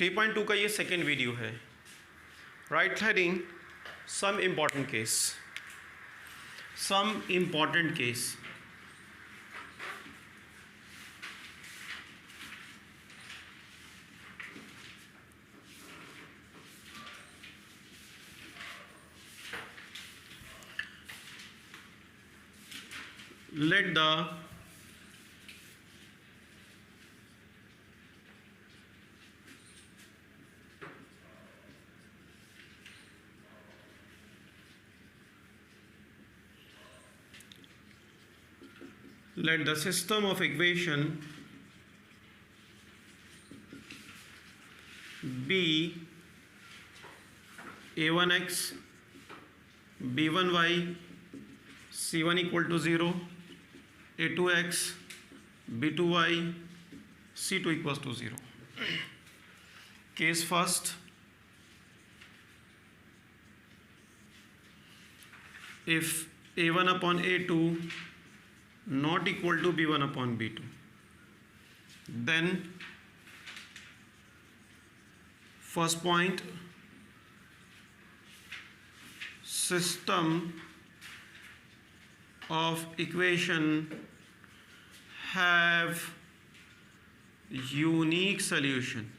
3.2 का ये second video है. Write heading some important case. Some important case. Let the system of equation be a1x b1y c1 equal to 0, a2x b2y c2 equals to 0. Case first, if a1 upon a2 not equal to b1 upon b2, then first point, system of equation have unique solution.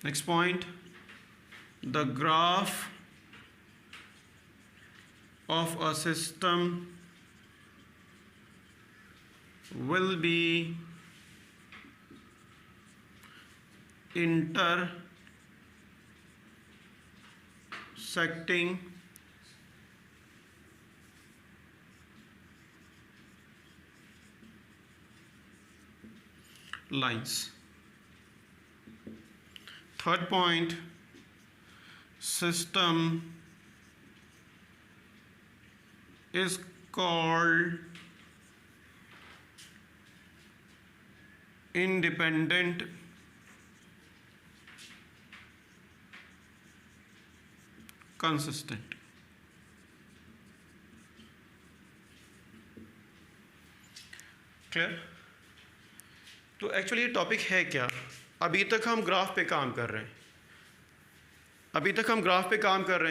Next point, the graph of a system will be intersecting lines. Third point, system is called independent consistent. Clear? तो actually ये topic है क्या? अभी तक हम graph पे काम कर रहे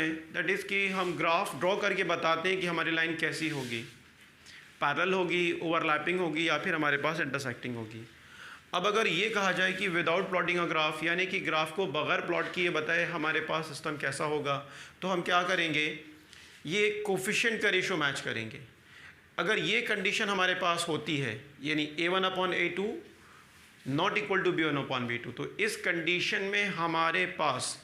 हैं. दैट इज़ कि हम ग्राफ ड्रॉ करके बताते हैं कि हमारी लाइन कैसी होगी, पैरेलल होगी, ओवरलैपिंग होगी, या फिर हमारे पास इंटरसेक्टिंग होगी. अब अगर ये कहा जाए कि विदाउट प्लॉटिंग अ ग्राफ, यानी कि ग्राफ को बगैर प्लॉट किए बताए हमारे पास सिस्टम कैसा होगा, तो हम क्या करेंगे, ये कोफिशिएंट का रेशो मैच करेंगे. अगर ये कंडीशन हमारे पास होती है, यानी a1 upon a2 not equal to b1 upon b2, तो इस कंडीशन में हमारे पास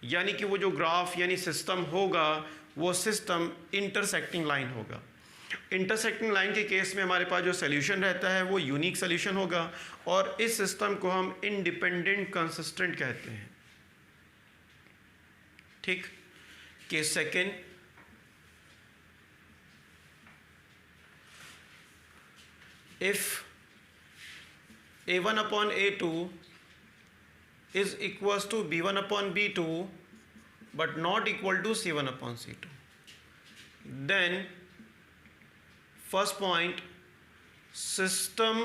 यानी कि वो जो ग्राफ यानी सिस्टम होगा, वो सिस्टम इंटरसेक्टिंग लाइन होगा. इंटरसेक्टिंग लाइन के केस में हमारे पास जो सोल्यूशन रहता है वो यूनिक सोल्यूशन होगा, और इस सिस्टम को हम इंडिपेंडेंट कंसिस्टेंट कहते हैं. ठीक. Case second, if a1 upon a2 is equals to b1 upon b2 but not equal to c1 upon c2, then first point, system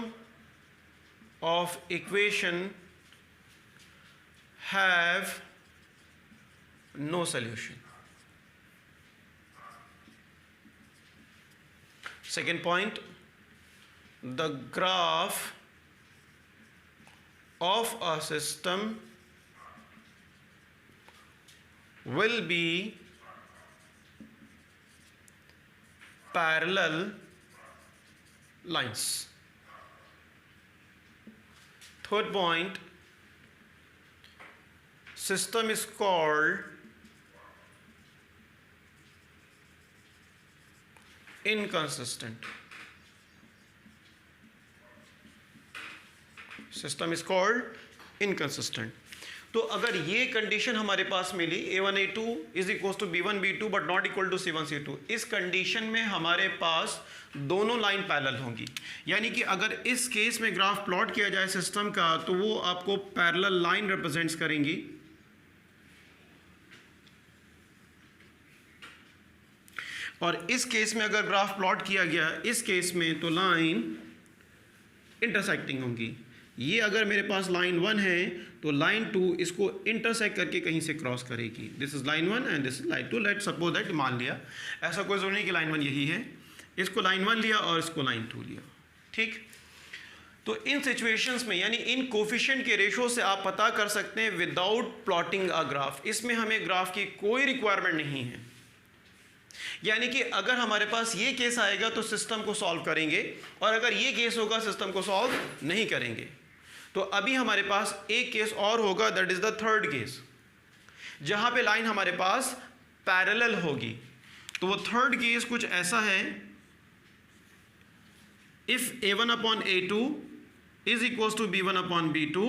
of equation have no solution. Second point, the graph of a system will be parallel lines. Third point, system is called inconsistent. System is called inconsistent. तो अगर ये condition हमारे पास मिली a1 a2 is equal to b1 b2 but not equal to c1 c2, इस condition में हमारे पास दोनों लाइन पैरेलल होंगी. यानी कि अगर इस केस में ग्राफ प्लॉट किया जाए सिस्टम का, तो वो आपको पैरेलल लाइन रिप्रेजेंट्स करेंगी. और इस केस में अगर ग्राफ प्लॉट किया गया इस केस में, तो लाइन इंटरसेक्टिंग होंगी। ये अगर मेरे पास लाइन 1 है तो लाइन 2 इसको इंटरसेक्ट करके कहीं से क्रॉस करेगी। This is line 1 and this is line 2। Let suppose that, मान लिया, ऐसा कोई जरूरी नहीं कि लाइन 1 यही है, इसको लाइन 1 लिया और इसको लाइन 2 लिया, ठीक। तो इन सिचुएशंस में, यानी इन कोफिशिएंट के रेशो से आप पता कर सकते हैं विदाउट प्लॉटिंग अ ग्राफ। इसमें हमें ग्राफ की कोई रिक्वायरमेंट नहीं है। यानी कि अगर हमारे पास ये केस आएगा तो सिस्टम को सॉल्व करेंगे, और अगर ये केस होगा सिस्टम को सॉल्व नहीं करेंगे। तो अभी हमारे पास एक केस और होगा, that is the third case, जहां पे लाइन हमारे पास पैरेलल होगी। तो वो थर्ड केस कुछ ऐसा है, if a1 upon a2 is equals to b1 upon b2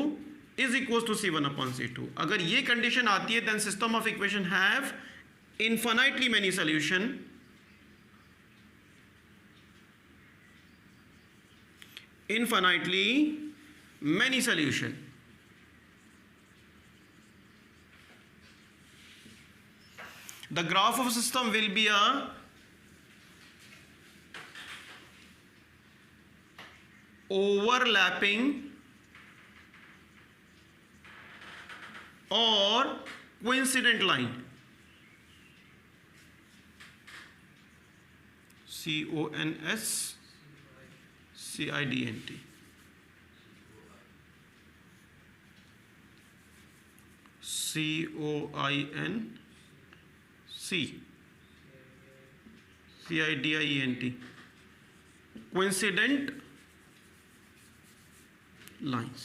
is equals to c1 upon c2। अगर ये कंडीशन आती है, then system of equation have infinitely many solution, infinitely many solution। The graph of system will be a overlapping or coincident line, CONSCIDNT, COINCIDIENT, coincident lines।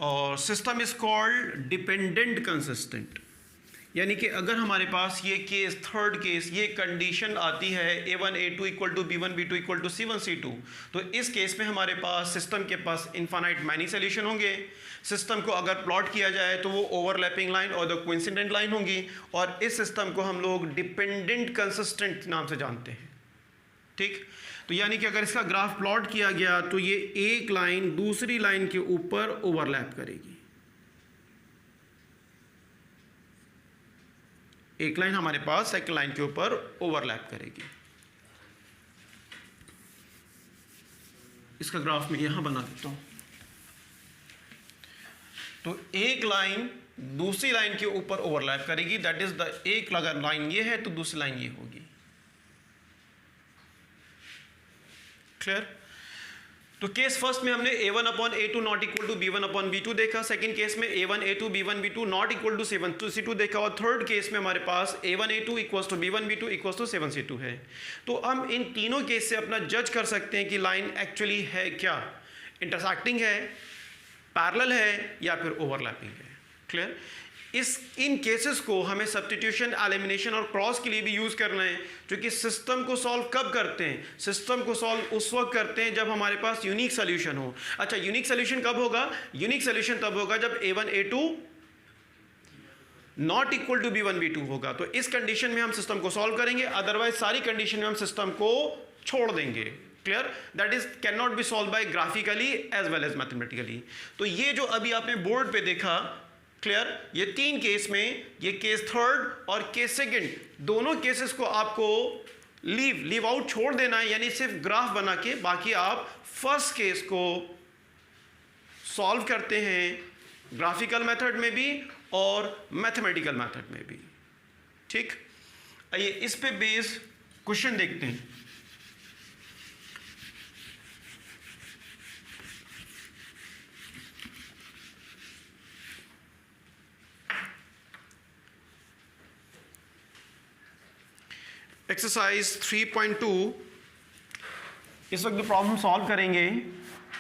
और system is called dependent consistent. यानी कि अगर हमारे पास ये case, third case, ये condition आती है a1 a2 equal to b1 b2 equal to c1 c2, तो इस केस में हमारे पास सिस्टम के पास इनफाइनाइट मैनी सोल्यूशन होंगे। सिस्टम को अगर प्लॉट किया जाए तो वो ओवरलैपिंग लाइन और द कोइंसिडेंट लाइन होंगी, और इस सिस्टम को हम लोग डिपेंडेंट कंसिस्टेंट नाम से जानते हैं, ठीक। तो यानी कि अगर इसका ग्राफ प्लॉट किया गया तो ये एक लाइन दूसरी लाइन के ऊपर ओवरलैप करेगी। एक लाइन हमारे पास सेकंड लाइन के ऊपर ओवरलैप करेगी। इसका ग्राफ मैं यहां बना देता हूं। तो एक लाइन दूसरी लाइन के ऊपर ओवरलैप करेगी, दैट इज द, एक अगर लाइन ये है तो दूसरी लाइन ये होगी। क्लियर। तो केस फर्स्ट में हमने a1 upon a2 not equal to b1 upon b2 देखा। सेकंड केस में a1 a2 b1 b2 not equal to c1 c2 देखा। और थर्ड केस में हमारे पास a1 a2 equals to b1 b2 equals to c1 c2 है। तो हम इन तीनों केस से अपना जज कर सकते हैं कि लाइन एक्चुअली है क्या, इंटरसेक्टिंग है, पैरेलल है, या फिर ओवरलैपिंग है। क्लियर। इन केसेस को हमें सब्स्टिट्यूशन, एलिमिनेशन और क्रॉस के लिए भी यूज करना है, क्योंकि सिस्टम को सॉल्व कब करते हैं? सिस्टम को सॉल्व उस वक्त करते हैं जब हमारे पास यूनिक सोल्यूशन हो। अच्छा, यूनिक सोल्यूशन कब होगा? यूनिक सोल्यूशन तब होगा जब a1 a2 not equal to b1 b2 होगा। तो इस कंडीशन में हम सिस्टम को सॉल्व करेंगे, अदरवाइज सारी कंडीशन में हम सिस्टम को छोड़ देंगे। Clear. That is can not be solve by graphically as well as mathematically. तो ये जो अभी आपने बोर्ड पे देखा, क्लियर, ये तीन केस में, ये केस थर्ड और केस सेकंड, दोनों केसेस को आपको लीव आउट छोड़ देना है, यानी सिर्फ ग्राफ बना के, बाकी आप फर्स्ट केस को सॉल्व करते हैं ग्राफिकल मेथड में भी और मैथमेटिकल मेथड में भी। ठीक, आइए इस पे बेस क्वेश्चन देखते हैं। एक्सरसाइज 3.2, इस वक्त जो प्रॉब्लम सॉल्व करेंगे,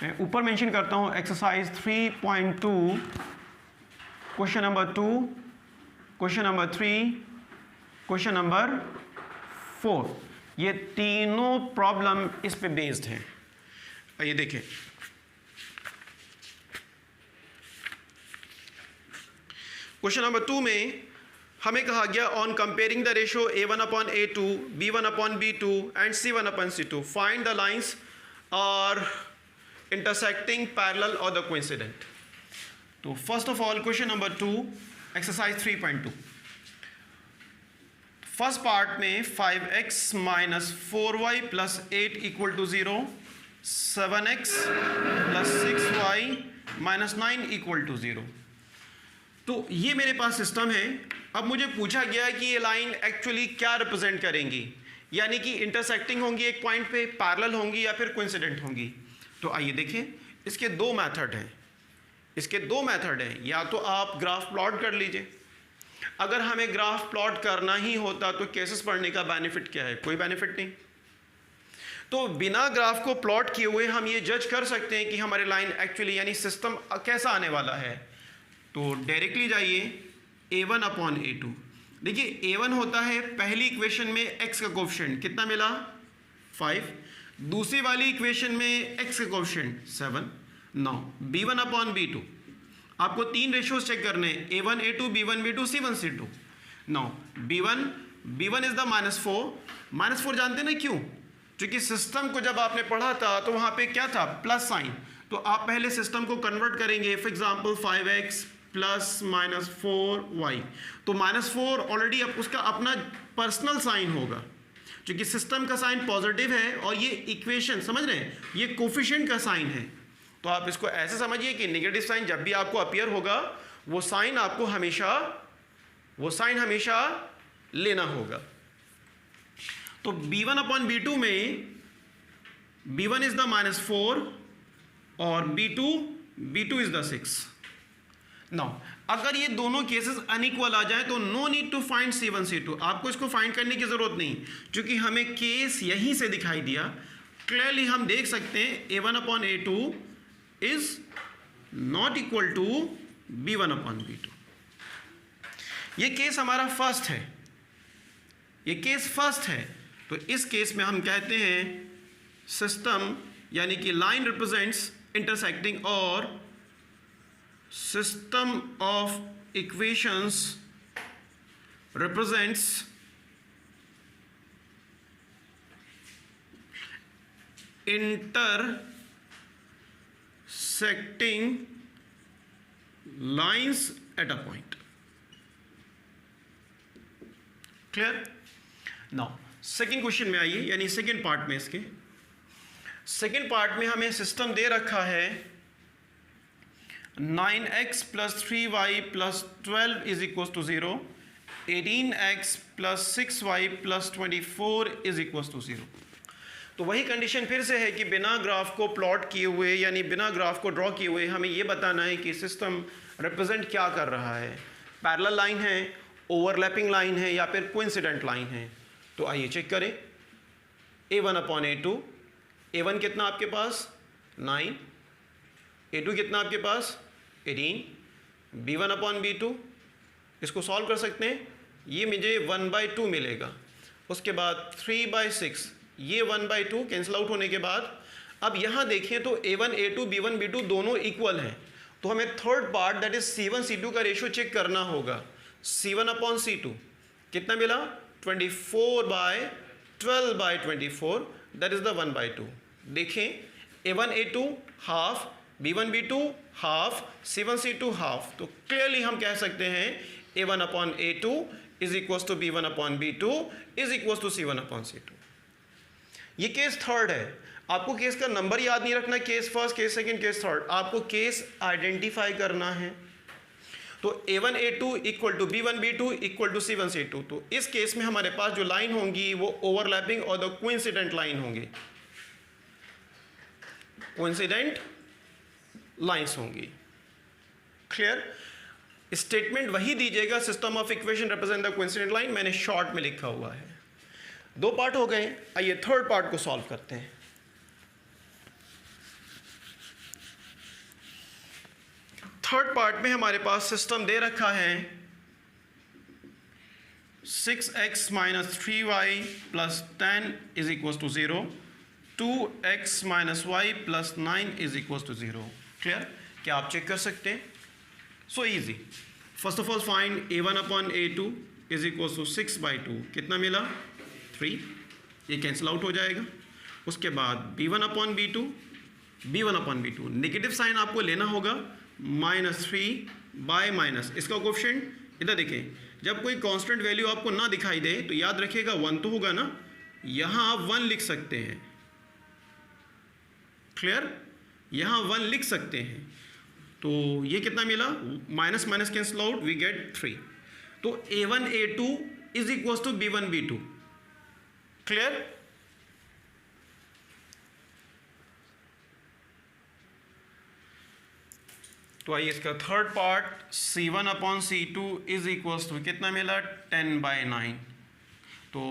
मैं ऊपर मेंशन करता हूं exercise 3.2, question number 2, question number 3, question number 4, ये तीनों प्रॉब्लम इस पे बेस्ड हैं। आइए देखें। क्वेश्चन नंबर 2 में हमें कहा गया on comparing the ratio a1 upon a2, b1 upon b2 and c1 upon c2 find the lines are intersecting, parallel और द कोइंसिडेंट। तो first of all question number 2, exercise 3.2, first part में 5x minus 4y plus 8 equal to 0, 7x plus 6y minus 9 equal to 0। तो ये मेरे पास system है। अब मुझे पूछा गया है कि ये लाइन एक्चुअली क्या रिप्रेजेंट करेंगी, यानी कि इंटरसेक्टिंग होंगी एक पॉइंट पे, पैरेलल होंगी या फिर कोइंसिडेंट होंगी। तो आइए देखें, इसके दो मेथड हैं। इसके दो मेथड हैं, या तो आप ग्राफ प्लॉट कर लीजिए। अगर हमें ग्राफ प्लॉट करना ही होता तो केसेस पढ़ने का बेनिफिट क्या है? कोई बेनिफिट नहीं। तो बिना ग्राफ को प्लॉट किए हुए हम ये जज कर सकते हैं कि हमारी लाइन एक्चुअली यानी सिस्टम कैसा आने वाला है। तो डायरेक्टली जाइए a1 अपॉन a2। देखिए a1 होता है पहली इक्वेशन में x का कोफिशिएंट कितना मिला 5, दूसरी वाली इक्वेशन में x का coefficient 7। Now b1 upon b2, आपको तीन रेशियोज चेक करने हैं, a1 a2 b1 b2 c1 c2। Now b1 is the -4 जानते ना क्यों? क्योंकि सिस्टम को जब आपने पढ़ा था तो वहां पे क्या था? Plus sign. तो आप पहले सिस्टम को कन्वर्ट करेंगे, for example 5x plus minus 4y। तो -4 ऑलरेडी अब उसका अपना पर्सनल साइन होगा, क्योंकि सिस्टम का साइन पॉजिटिव है और ये इक्वेशन समझ रहे हैं, ये कोफिशिएंट का साइन है। तो आप इसको ऐसे समझिए कि नेगेटिव साइन जब भी आपको अपीयर होगा वो साइन आपको हमेशा लेना होगा। तो b1 अपॉन b2 में b1 इज द -4 और b2 इज द 6। नाउ अगर ये दोनों केसेस अनइक्वल आ जाए तो no need to find c1 c2, आपको इसको फाइंड करने की जरूरत नहीं, क्योंकि हमें केस यहीं से दिखाई दिया। क्लियरली हम देख सकते हैं a1 upon a2 is not equal to b1 upon b2। ये केस हमारा फर्स्ट है, ये केस फर्स्ट है। तो इस केस में हम कहते हैं सिस्टम यानी कि लाइन रिप्रेजेंट्स इंटरसेक्टिंग और system of equations represents intersecting lines at a point. Clear? Now second question में आइए, यानी सेकेंड पार्ट में। इसके सेकेंड पार्ट में हमें सिस्टम दे रखा है 9x plus 3y plus 12 is equal to 0, 18x plus 6y plus 24 is equal to 0। तो वही कंडीशन फिर से है कि बिना ग्राफ को प्लॉट किए हुए यानी बिना ग्राफ को ड्रॉ किए हुए हमें ये बताना है कि सिस्टम रिप्रेजेंट क्या कर रहा है, पैरेलल लाइन है, ओवरलैपिंग लाइन है या फिर कोइंसिडेंट लाइन है। तो आइए चेक करें, a1 अपॉन a2, a1 कितना आपके पास 9, a2 कितना आपके पास 18, b1 अपॉन b2, इसको सॉल्व कर सकते हैं, ये मुझे 1/2 मिलेगा। उसके बाद 3/6, ये 1/2 कैंसिल आउट होने के बाद अब यहाँ देखें तो a1 a2 b1 b2 दोनों इक्वल हैं। तो हमें third part that is c1 c2 का रेशियो चेक करना होगा। c1 अपॉन c2 कितना मिला 24/12/24, दैट इज द 1/2। देखें a1 a2 half, b1 b2 half, c1 c2 half. तो क्लियरली हम कह सकते हैं a1 upon a2 is equal to b1 upon b2 is equal to c1 upon c2। ये case third है। आपको केस का नंबर याद नहीं रखना, case first, case second, case third, आपको केस आइडेंटिफाई करना है। तो a1 a2 equal to b1 b2 equal to c1 c2। तो इस केस में हमारे पास जो लाइन होंगी वो ओवरलैपिंग और द कोइंसिडेंट लाइन होंगी, कोइंसिडेंट लाइंस होंगी। क्लियर? स्टेटमेंट वही दीजिएगा, system of equation represent the coincident line, मैंने शॉर्ट में लिखा हुआ है। दो पार्ट हो गए, आइए थर्ड पार्ट को सॉल्व करते हैं। थर्ड पार्ट में हमारे पास सिस्टम दे रखा है 6x minus 3y plus 10 is equal to 0, 2x minus y plus 9 is equal to 0। Clear? क्या आप चेक कर सकते हैं? So easy. First of all find a1 upon a2 is equal to 6/2, कितना मिला 3, ये कैंसिल आउट हो जाएगा। उसके बाद b1 upon b2, negative sign आपको लेना होगा -3 बाय माइनस, इसका कोफिशिएंट इधर देखें जब कोई कांस्टेंट वैल्यू आपको ना दिखाई दे तो याद रखिएगा 1 तो होगा ना, यहां आप 1 लिख सकते हैं। क्लियर? यहां 1 लिख सकते हैं। तो ये कितना मिला, minus minus cancel out, we get 3। तो A1 A2 is equal to B1 B2। Clear? तो आइए इसका third part, C1 upon C2 is equal to कितना मिला, 10/9। तो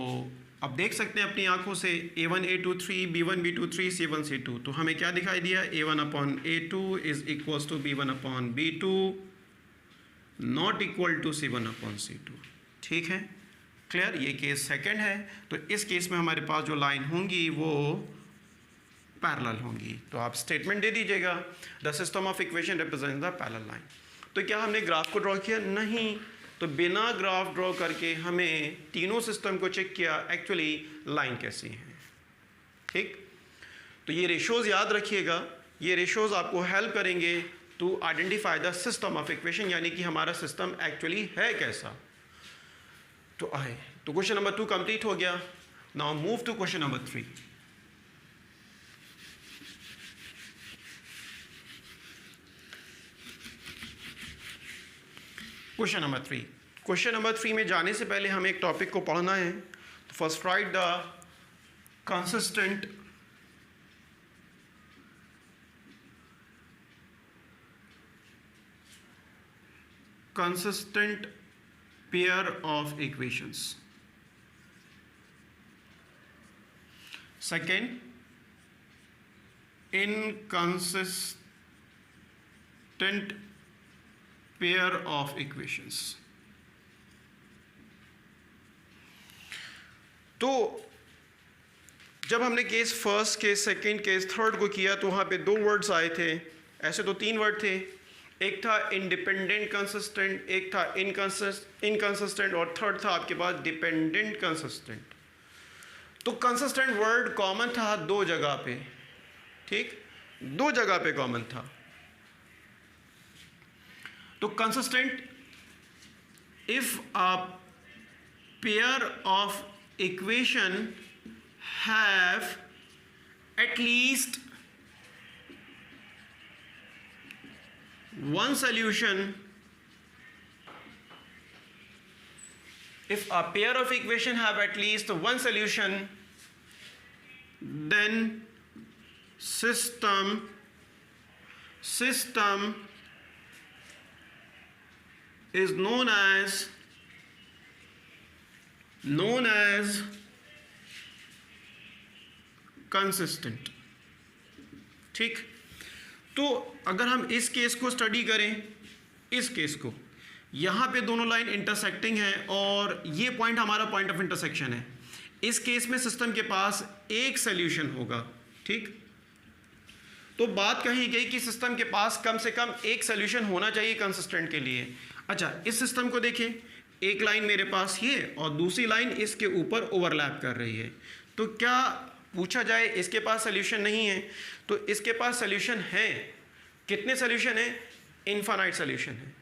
अब देख सकते हैं अपनी आंखों से A1 A2 3, B1 B2 3, C1 C2। तो हमें क्या दिखाई दिया, A1 upon A2 is equal to B1 upon B2 not equal to C1 upon C2। ठीक है, क्लियर? ये केस सेकंड है। तो इस केस में हमारे पास जो लाइन होंगी वो पैरेलल होंगी। तो आप स्टेटमेंट दे दीजिएगा, the system of equation represent the parallel line. तो क्या हमने ग्राफ को ड्रॉ किया? नहीं। तो बिना ग्राफ ड्रॉ करके हमें तीनों सिस्टम को चेक किया एक्चुअली लाइन कैसी है। ठीक, तो ये रेशोज याद रखिएगा, ये रेशोज आपको हेल्प करेंगे to identify the system of equation, यानी कि हमारा सिस्टम एक्चुअली है कैसा। तो आए, तो क्वेश्चन नंबर 2 कंप्लीट हो गया। Now move to question number 3। Question number 3। Question number 3 में जाने से पहले हमें एक टॉपिक को पढ़ना है। तो first right the consistent pair of equations. Second, inconsistent pair of equations. तो जब हमने case first, case second, case third को किया तो वहाँ पे 2 वर्ड्स आए थे, ऐसे तो 3 वर्ड थे। एक था इंडिपेंडेंट कंसिस्टेंट, एक था इनकंसिस्टेंट और थर्ड था आपके पास डिपेंडेंट कंसिस्टेंट। तो कंसिस्टेंट वर्ड कॉमन था 2 जगह पे। ठीक, 2 जगह पे कॉमन था। तो consistent, if a pair of equation have at least one solution, if a pair of equation have at least one solution, then system is known as consistent। ठीक, तो अगर हम इस केस को स्टडी करें, इस केस को, यहाँ पे दोनों लाइन इंटरसेक्टिंग है और ये पॉइंट हमारा पॉइंट ऑफ इंटरसेक्शन है। इस केस में सिस्टम के पास एक सॉल्यूशन होगा। ठीक, तो बात कही गई कि सिस्टम के पास कम से कम एक सॉल्यूशन होना चाहिए कंसिस्टेंट के लिए। अच्छा, इस सिस्टम को देखें, एक लाइन मेरे पास ये और दूसरी लाइन इसके ऊपर ओवरलैप कर रही है। तो क्या पूछा जाए इसके पास सॉल्यूशन नहीं है? तो इसके पास सॉल्यूशन है। कितने सॉल्यूशन है? इनफाइनाइट सॉल्यूशन है।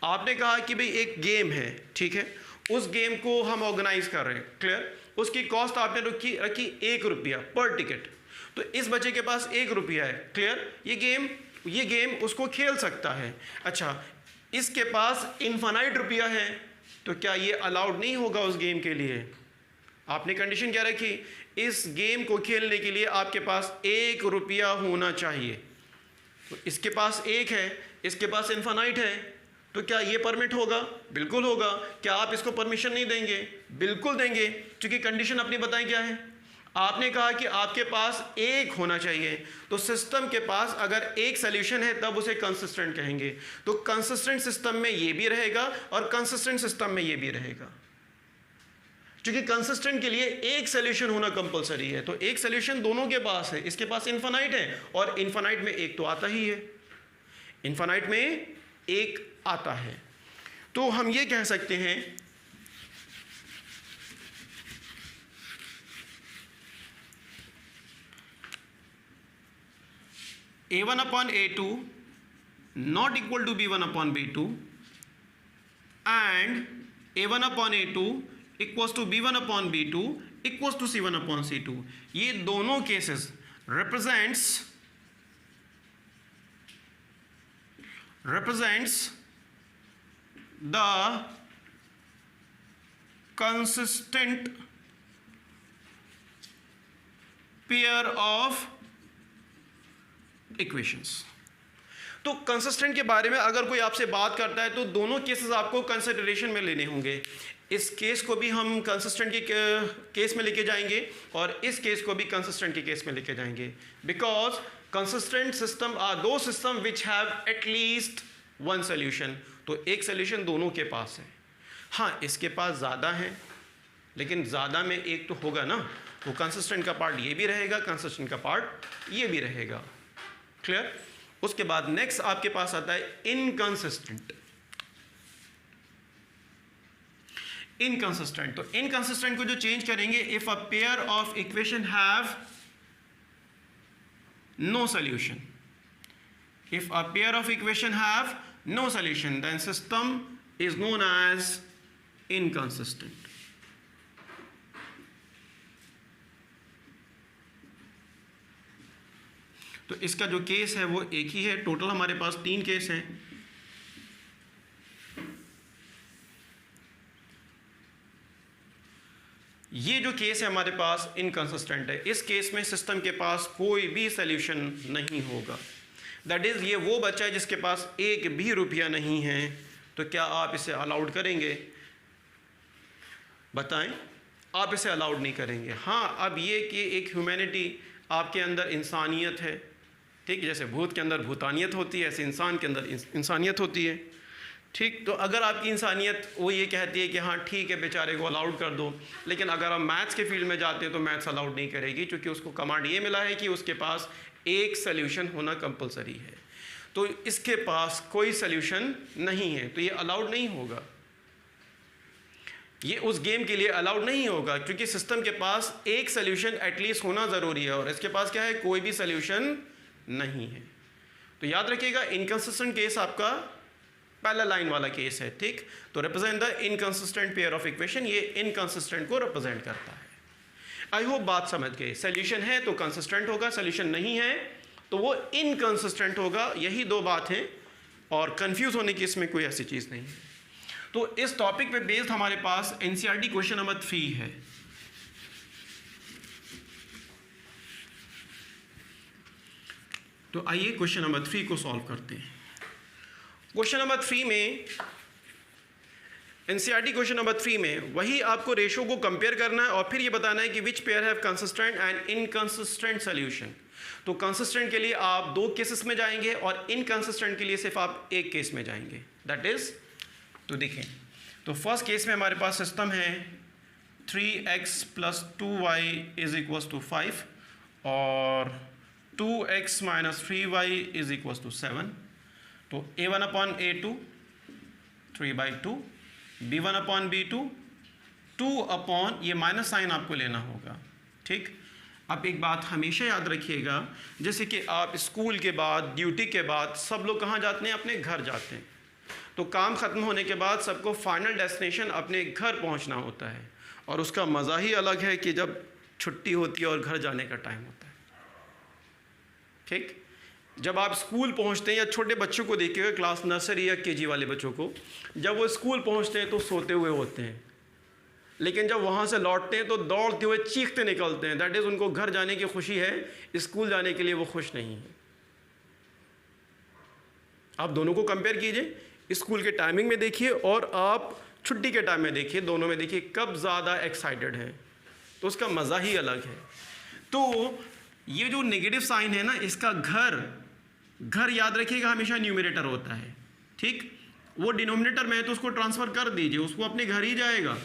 आपने कहा कि भाई एक गेम है, ठीक है, उस गेम को हम ऑर्गेनाइज कर रहे हैं। क्लियर? उसकी कॉस्ट आपने रखी 1 रुपया पर टिकट। तो इस बच्चे के पास 1 रुपया है। क्लियर? ये गेम उसको खेल सकता है। अच्छा, इसके पास इनफाइनाइट रुपया है, तो क्या ये अलाउड नहीं होगा उस गेम के लिए? आपने कंडीशन क्या रखी? इस गेम को खेलने के लिए आपके पास 1 रुपया होना चाहिए। तो इसके पास 1 है, इसके पास इनफाइनाइट है, तो क्या ये परमिट होगा? बिल्कुल होगा। क्या आप इसको परमिशन नहीं देंगे? बिल्कुल देंगे, क्योंकि कंडीशन अपनी बताएं क्या है। आपने कहा कि आपके पास 1 होना चाहिए, तो सिस्टम के पास अगर एक सॉल्यूशन है तब उसे कंसिस्टेंट कहेंगे। तो कंसिस्टेंट सिस्टम में ये भी रहेगा और कंसिस्टेंट सिस्टम में ये भी रहेगा, क्योंकि कंसिस्टेंट के लिए एक सॉल्यूशन होना कंपलसरी है। तो एक सॉल्यूशन दोनों के पास है, इसके पास इनफाइनाइट है और इनफाइनाइट में 1 तो आता ही है, इनफाइनाइट में 1 आता है। तो हम ये कह सकते हैं A1 upon A2 not equal to B1 upon B2 and A1 upon A2 equals to B1 upon B2 equals to C1 upon C2। ये दोनों cases represents the consistent pair of equations। तो कंसिस्टेंट के बारे में अगर कोई आपसे बात करता है तो दोनों केसेस आपको कंसिडरेशन में लेने होंगे। इस केस को भी हम कंसिस्टेंट के केस में लेके जाएंगे और इस केस को भी कंसिस्टेंट के केस में लेके जाएंगे, बिकॉज कंसिस्टेंट सिस्टम आर दो system which have at least one solution. तो एक सोल्यूशन दोनों के पास है। हाँ, इसके पास ज़्यादा है, लेकिन ज़्यादा में एक तो होगा ना, वो कंसिस्टेंट का पार्ट ये भी रहेगा, कंसिस्टेंट का पार्ट ये भी रहेगा। क्लियर? उसके बाद नेक्स्ट आपके पास आता है इनकंसिस्टेंट। इनकंसिस्टेंट, तो इनकंसिस्टेंट को जो चेंज करेंगे, if a pair of equation have no solution, if a pair of equation have no solution, then system is known as inconsistent. तो इसका जो केस है वो एक ही है। टोटल हमारे पास 3 केस हैं। ये जो केस है हमारे पास इनकंसिस्टेंट है। इस केस में सिस्टम के पास कोई भी सॉल्यूशन नहीं होगा। दैट इज, ये वो बच्चा है जिसके पास एक भी रुपया नहीं है, तो क्या आप इसे अलाउड करेंगे? बताएं, आप इसे अलाउड नहीं करेंगे। हाँ, अब ये कि एक ह्यूमैनिटी, आपके अंदर इंसानियत है, ठीक, जैसे भूत के अंदर भूतानियत होती है, ऐसे इंसान के अंदर इंसानियत होती है, ठीक। तो अगर आपकी इंसानियत वो ये कहती है कि हाँ ठीक है, बेचारे को अलाउड कर दो, लेकिन अगर आप मैथ्स के फील्ड में जाते हैं तो मैथ्स अलाउड नहीं करेगी, क्योंकि उसको कमांड ये मिला है कि उसके पास एक सल्यूशन होना कंपलसरी है। तो इसके पास कोई सल्यूशन नहीं है, तो ये अलाउड नहीं होगा, ये उस गेम के लिए अलाउड नहीं होगा, क्योंकि सिस्टम के पास एक सल्यूशन एटलीस्ट होना ज़रूरी है और इसके पास क्या है, कोई भी सल्यूशन नहीं है। तो याद रखिएगा, इनकंसिस्टेंट केस आपका पहला लाइन वाला केस है, ठीक। तो represent the inconsistent pair of equation, ये इनकंसिस्टेंट को रिप्रेजेंट करता है। आई होप बात समझ गए। सॉल्यूशन है तो कंसिस्टेंट होगा, सॉल्यूशन नहीं है तो वो इनकंसिस्टेंट होगा। यही दो बात है और कंफ्यूज होने की इसमें कोई ऐसी चीज़ नहीं है। तो इस टॉपिक पे बेस्ड हमारे पास एनसीईआरटी क्वेश्चन नंबर 3 है। तो आइए क्वेश्चन नंबर 3 को सॉल्व करते हैं। क्वेश्चन नंबर 3 में, एनसीईआरटी क्वेश्चन नंबर 3 में वही आपको रेशो को कंपेयर करना है और फिर ये बताना है कि which pair have consistent and inconsistent solution. तो कंसिस्टेंट के लिए आप 2 केसेस में जाएंगे और इनकंसिस्टेंट के लिए सिर्फ आप एक केस में जाएंगे। दैट इज, तो देखें, तो फर्स्ट केस में हमारे पास सिस्टम है 3x + 2y = 5 और 2x - 3y = 7। तो A1 upon A2 3/2, B1 upon B2 2 upon, ये माइनस साइन आपको लेना होगा, ठीक। अब एक बात हमेशा याद रखिएगा, जैसे कि आप स्कूल के बाद, ड्यूटी के बाद सब लोग कहाँ जाते हैं, अपने घर जाते हैं। तो काम ख़त्म होने के बाद सबको फाइनल डेस्टिनेशन अपने घर पहुँचना होता है और उसका मज़ा ही अलग है कि जब छुट्टी होती है और घर जाने का टाइम होता है, ठीक। जब आप स्कूल पहुंचते हैं, या छोटे बच्चों को देखिएगा, क्लास नर्सरी या केजी वाले बच्चों को, जब वो स्कूल पहुंचते हैं तो सोते हुए होते हैं, लेकिन जब वहाँ से लौटते हैं तो दौड़ते हुए चीखते निकलते हैं। दैट इज़, उनको घर जाने की खुशी है, स्कूल जाने के लिए वो खुश नहीं है। आप दोनों को कंपेयर कीजिए, स्कूल के टाइमिंग में देखिए और आप छुट्टी के टाइम में देखिए, दोनों में देखिए कब ज़्यादा एक्साइटेड है, तो उसका मज़ा ही अलग है। तो ये जो नेगेटिव साइन है ना, इसका घर याद रखिएगा हमेशा न्यूमरेटर होता है, ठीक। वो डिनोमिनेटर में है तो उसको ट्रांसफ़र कर दीजिए, उसको अपने घर ही जाएगा,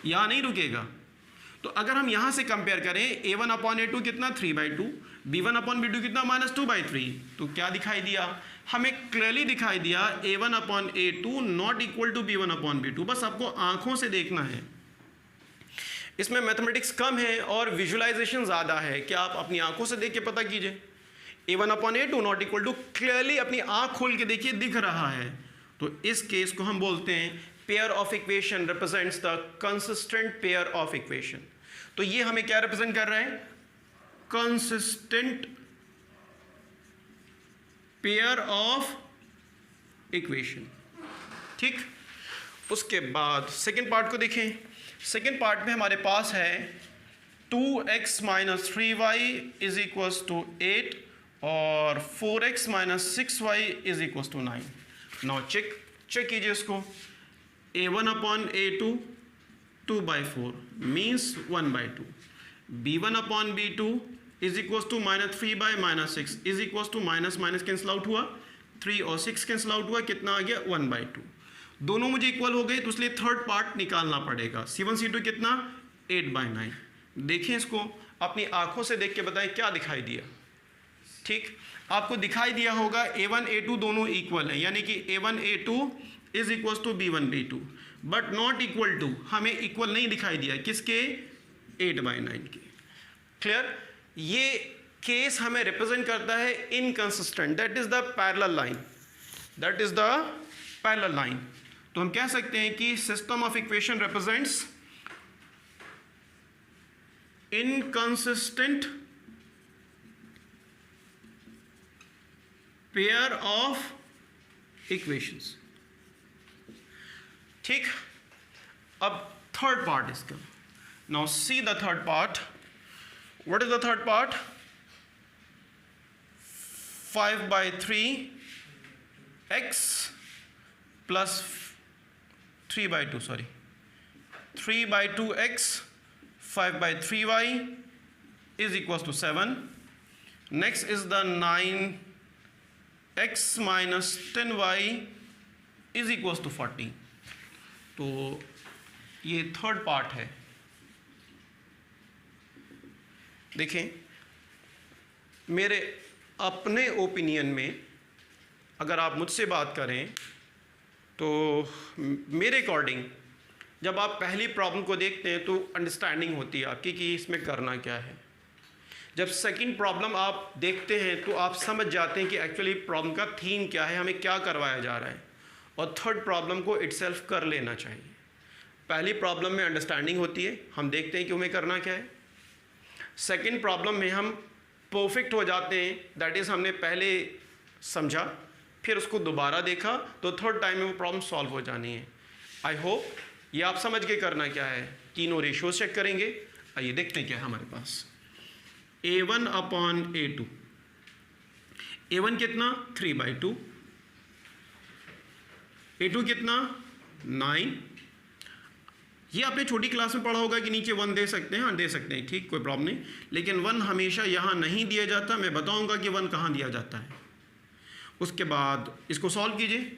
यहाँ नहीं रुकेगा। तो अगर हम यहाँ से कंपेयर करें, A1 अपॉन A2 कितना 3/2, B1 अपॉन B2 कितना -2/3, तो क्या दिखाई दिया हमें? क्लियरली दिखाई दिया A1 upon A2 not equal to B1 upon B2। बस आपको आँखों से देखना है, इसमें मैथमेटिक्स कम है और विजुअलाइजेशन ज़्यादा है। क्या आप अपनी आंखों से देख के पता कीजिए, A1 upon A2 not equal to, clearly अपनी आंख खोल के देखिए, दिख रहा है। तो इस केस को हम बोलते हैं pair of equation represents the consistent pair of equation. तो ये हमें क्या रिप्रेजेंट कर रहा है? Consistent pair of equation. ठीक, उसके बाद सेकेंड पार्ट को देखें। सेकेंड पार्ट में हमारे पास है 2x minus 3y is equals to 8 और 4x minus 6y is equals to 9। Now check कीजिए इसको। a1 upon a2 2/4 means 1/2। b1 upon b2 is equals to minus 3 by minus 6 is equals to minus minus cancel out हुआ, 3 और 6 cancel out हुआ, कितना आ गया 1/2। दोनों मुझे इक्वल हो गए तो इसलिए थर्ड पार्ट निकालना पड़ेगा। c1 c2 कितना 8/9। देखें इसको अपनी आंखों से देख के बताएं क्या दिखाई दिया। ठीक, आपको दिखाई दिया होगा a1 a2 दोनों इक्वल हैं, यानी कि a1 a2 is equals to b1 b2, but not equal to, हमें इक्वल नहीं दिखाई दिया किसके 8/9 के। क्लियर? ये केस हमें रिप्रेजेंट करता है inconsistent, that is the parallel line, that is the parallel line. तो हम कह सकते हैं कि system of equation represents inconsistent pair of equations. ठीक, अब थर्ड पार्ट इसका। Now see the third part. What is the third part? 5/3 x plus 3/2 sorry 3/2 x 5/3y is equals to 7. Next is the 9x minus 10y is equals to 40. तो ये third part है। देखें, मेरे अपने opinion में अगर आप मुझसे बात करें तो मेरे अकॉर्डिंग जब आप पहली प्रॉब्लम को देखते हैं तो अंडरस्टैंडिंग होती है आपकी कि इसमें करना क्या है। जब सेकंड प्रॉब्लम आप देखते हैं तो आप समझ जाते हैं कि एक्चुअली प्रॉब्लम का थीम क्या है, हमें क्या करवाया जा रहा है, और थर्ड प्रॉब्लम को इटसेल्फ कर लेना चाहिए। पहली प्रॉब्लम में अंडरस्टैंडिंग होती है, हम देखते हैं कि हमें करना क्या है। सेकंड प्रॉब्लम में हम परफेक्ट हो जाते हैं, दैट इज़ हमने पहले समझा फिर उसको दोबारा देखा, तो थर्ड टाइम में वो प्रॉब्लम सॉल्व हो जानी है। आई होप ये आप समझ के करना क्या है। तीनों रेशियो चेक करेंगे। आइए देखते हैं क्या है हमारे पास। a1 अपॉन a2, a1 कितना 3/2, a2 कितना 9। ये आपने छोटी क्लास में पढ़ा होगा कि नीचे 1 दे सकते हैं, हाँ दे सकते हैं, ठीक, कोई प्रॉब्लम नहीं, लेकिन 1 हमेशा यहाँ नहीं दिया जाता। मैं बताऊंगा कि 1 कहाँ दिया जाता है। उसके बाद इसको सॉल्व कीजिए।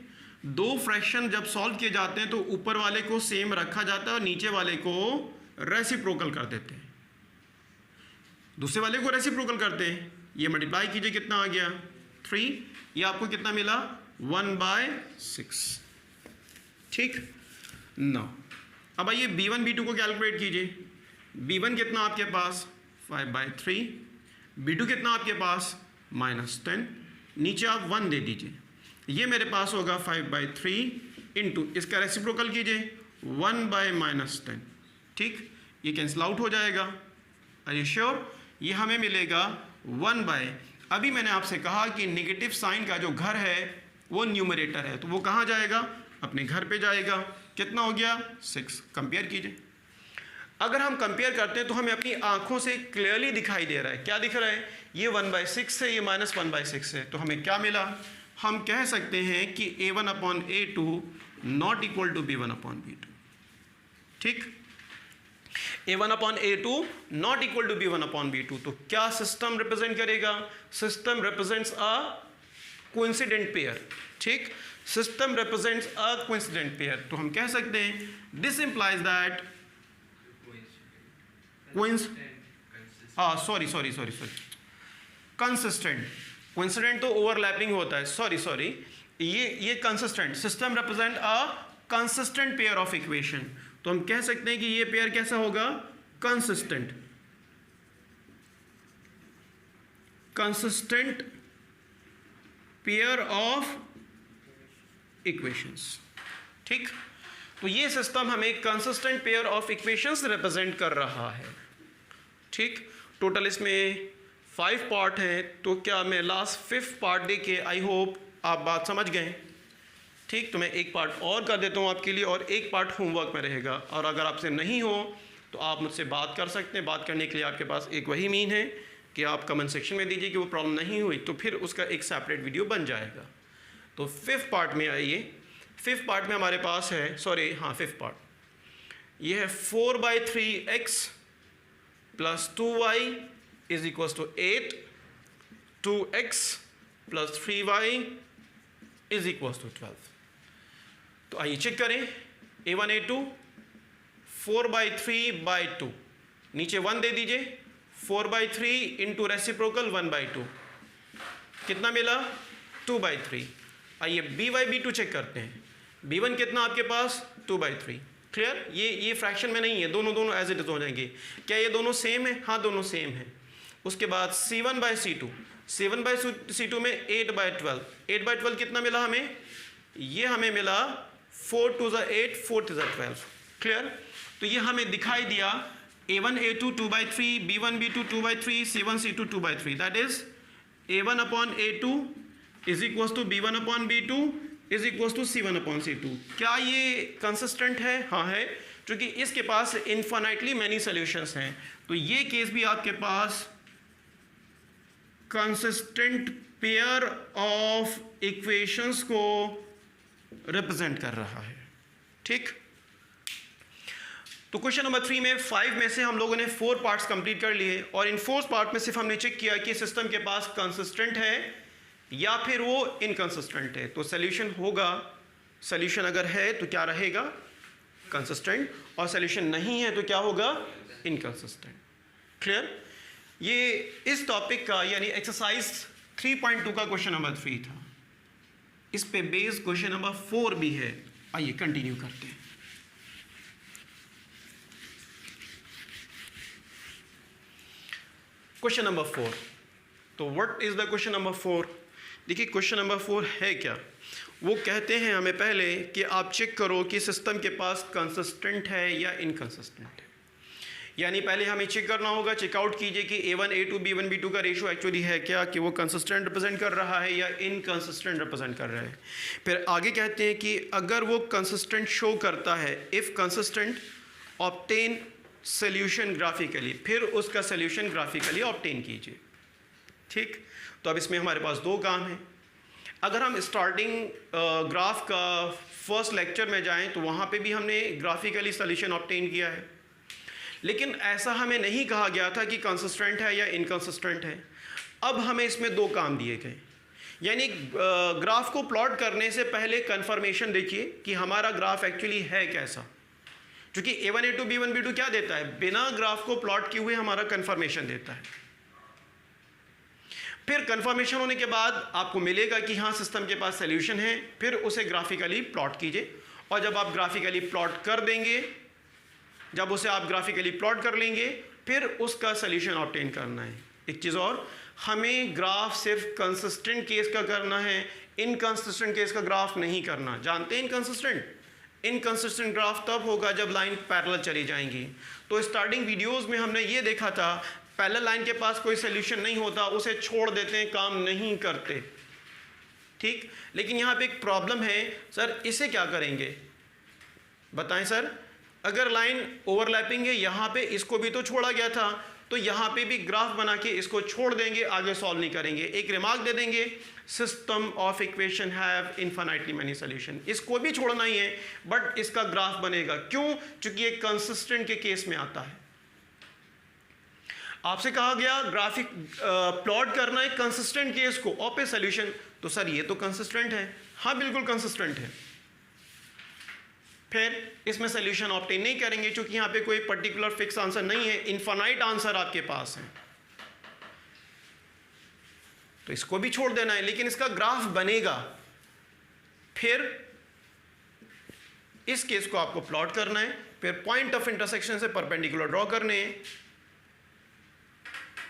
दो फ्रैक्शन जब सॉल्व किए जाते हैं तो ऊपर वाले को सेम रखा जाता है और नीचे वाले को रेसिप्रोकल कर देते हैं, दूसरे वाले को रेसिप्रोकल करते हैं। ये मल्टीप्लाई कीजिए, कितना आ गया 3, ये आपको कितना मिला 1/6। ठीक ना, अब आइए b1 b2 को कैलकुलेट कीजिए। b1 कितना आपके पास 5/3, b2 कितना आपके पास -10, नीचे आप 1 दे दीजिए। ये मेरे पास होगा 5/3 इंटू इसका रेसिप्रोकल कीजिए 1/-10। ठीक, ये कैंसिल आउट हो जाएगा। Are you sure? ये हमें मिलेगा 1/। अभी मैंने आपसे कहा कि नेगेटिव साइन का जो घर है वो न्यूमरेटर है, तो वो कहाँ जाएगा? अपने घर पे जाएगा। कितना हो गया 6। कंपेयर कीजिए। अगर हम कंपेयर करते हैं तो हमें अपनी आंखों से क्लियरली दिखाई दे रहा है। क्या दिख रहा है? ये 1/6 है, ये -1/6 है। तो हमें क्या मिला? हम कह सकते हैं कि a1 upon a2 not equal to b1 upon b2। ठीक, a1 upon a2 not equal to b1 upon b2। तो क्या सिस्टम रिप्रेजेंट करेगा? System represents a coincident pair. ठीक, system represents a coincident pair. तो हम कह सकते हैं this implies that consistent. Coincident तो ओवरलैपिंग होता है, सॉरी ये consistent. System represent a consistent pair of equation. तो हम कह सकते हैं कि ये पेयर कैसा होगा? Consistent. Consistent pair of equations. ठीक, तो ये सिस्टम हमें consistent pair of equations represent कर रहा है। ठीक, टोटल इसमें 5 पार्ट हैं, तो क्या मैं लास्ट 5th पार्ट दे के आई होप आप बात समझ गए। ठीक, तो मैं एक पार्ट और कर देता हूँ आपके लिए, और एक पार्ट होमवर्क में रहेगा, और अगर आपसे नहीं हो तो आप मुझसे बात कर सकते हैं। बात करने के लिए आपके पास एक वही मीन है कि आप कमेंट सेक्शन में दीजिए कि वो प्रॉब्लम नहीं हुई, तो फिर उसका एक सेपरेट वीडियो बन जाएगा। तो 5th पार्ट में आइए। 5th पार्ट में हमारे पास है, सॉरी हाँ 5th पार्ट, ये है 4/3x plus 2y is equal to 8, 2x plus 3y is equal to 12। तो आइए चेक करें, A1 A2 4/3/2, नीचे 1 दे दीजिए, 4/3 इंटू रेसिप्रोकल 1/2, कितना मिला 2/3। आइए B/B2 चेक करते हैं। B1 कितना आपके पास 2/3। क्लियर, ये फ्रैक्शन में नहीं है, दोनों एज इट इज हो जाएंगे। क्या ये दोनों सेम है? हाँ दोनों सेम है। उसके बाद C1/C2, 7/C2 में 8/12, 8/12 कितना मिला हमें? ये हमें मिला 4 2 8, 4 3 12। क्लियर, तो ये हमें दिखाई दिया A1 A2 2/3, B1 B2 2/3, C1 C2 2/3, that is A1 upon A2 is equal to B1 upon B2 is equal to C1 upon C2। क्या ये कंसिस्टेंट है? हाँ है, क्योंकि इसके पास इन्फिनिटली मैनी सॉल्यूशंस हैं। तो ये केस भी आपके पास कंसिस्टेंट पेयर ऑफ इक्वेशंस को रिप्रेजेंट कर रहा है। ठीक, तो क्वेश्चन नंबर 3 में 5 में से हम लोगों ने 4 पार्ट्स कंप्लीट कर लिए, और इन 4 पार्ट में सिर्फ हमने चेक किया कि सिस्टम के पास कंसिस्टेंट है या फिर वो इनकंसिस्टेंट है। तो सॉल्यूशन होगा, सॉल्यूशन अगर है तो क्या रहेगा? कंसिस्टेंट, और सॉल्यूशन नहीं है तो क्या होगा? इनकंसिस्टेंट। क्लियर, ये इस टॉपिक का यानी एक्सरसाइज 3.2 का क्वेश्चन नंबर 3 था। इस पे बेस्ड क्वेश्चन नंबर 4 भी है। आइए कंटिन्यू करते हैं। क्वेश्चन नंबर 4, तो what is the question number 4? देखिए क्वेश्चन नंबर 4 है क्या? वो कहते हैं हमें पहले कि आप चेक करो कि सिस्टम के पास कंसिस्टेंट है या इनकंसिस्टेंट है। यानी पहले हमें चेक करना होगा, चेकआउट कीजिए कि A1 A2 B1 B2 का रेशियो एक्चुअली है क्या, कि वो कंसिस्टेंट रिप्रेजेंट कर रहा है या इनकंसिस्टेंट रिप्रेजेंट कर रहा है। फिर आगे कहते हैं कि अगर वो कंसिस्टेंट शो करता है, if consistent obtain solution graphically, फिर उसका सोल्यूशन ग्राफिकली ऑब्टेन कीजिए। ठीक, तो अब इसमें हमारे पास 2 काम हैं। अगर हम स्टार्टिंग ग्राफ का फर्स्ट लेक्चर में जाएं तो वहाँ पे भी हमने ग्राफिकली सोल्यूशन ऑब्टेन किया है, लेकिन ऐसा हमें नहीं कहा गया था कि कंसिस्टेंट है या इनकंसिस्टेंट है। अब हमें इसमें 2 काम दिए गए, यानी ग्राफ को प्लॉट करने से पहले कंफर्मेशन देखिए कि हमारा ग्राफ एक्चुअली है कैसा, क्योंकि A1 A2 B1 B2 क्या देता है? बिना ग्राफ को प्लॉट किए हुए हमारा कंफर्मेशन देता है। फिर कंफर्मेशन होने के बाद आपको मिलेगा कि हाँ सिस्टम के पास सॉल्यूशन है, फिर उसे ग्राफिकली प्लॉट कीजिए, और जब आप ग्राफिकली प्लॉट कर देंगे, जब उसे आप ग्राफिकली प्लॉट कर लेंगे, फिर उसका सॉल्यूशन ऑब्टेन करना है। एक चीज़ और, हमें ग्राफ सिर्फ कंसिस्टेंट केस का करना है, इनकंसिस्टेंट केस का ग्राफ नहीं करना। जानते हैं इनकंसिस्टेंट ग्राफ तब होगा जब लाइन पैरेलल चली जाएंगी। तो स्टार्टिंग वीडियोस में हमने ये देखा था, पैरेलल लाइन के पास कोई सॉल्यूशन नहीं होता, उसे छोड़ देते हैं, काम नहीं करते। ठीक, लेकिन यहाँ पे एक प्रॉब्लम है, सर इसे क्या करेंगे बताएं सर? अगर लाइन ओवरलैपिंग है, यहाँ पे इसको भी तो छोड़ा गया था, तो यहाँ पे भी ग्राफ बना के इसको छोड़ देंगे, आगे सॉल्व नहीं करेंगे, एक रिमार्क दे देंगे, system of equation have infinitely many solution. इसको भी छोड़ना ही है, बट इसका ग्राफ बनेगा। क्यों? क्योंकि ये कंसिस्टेंट के केस में आता है। आपसे कहा गया ग्राफिक प्लॉट करना है कंसिस्टेंट केस को, और पे सॉल्यूशन, तो सर ये तो कंसिस्टेंट है। हाँ बिल्कुल कंसिस्टेंट है। फिर इसमें सॉल्यूशन ऑब्टेन नहीं करेंगे, क्योंकि यहाँ पे कोई पर्टिकुलर फिक्स आंसर नहीं है, इनफाइनाइट आंसर आपके पास है, तो इसको भी छोड़ देना है, लेकिन इसका ग्राफ बनेगा। फिर इस केस को आपको प्लॉट करना है, फिर पॉइंट ऑफ इंटरसेक्शन से परपेंडिकुलर ड्रॉ करने हैं।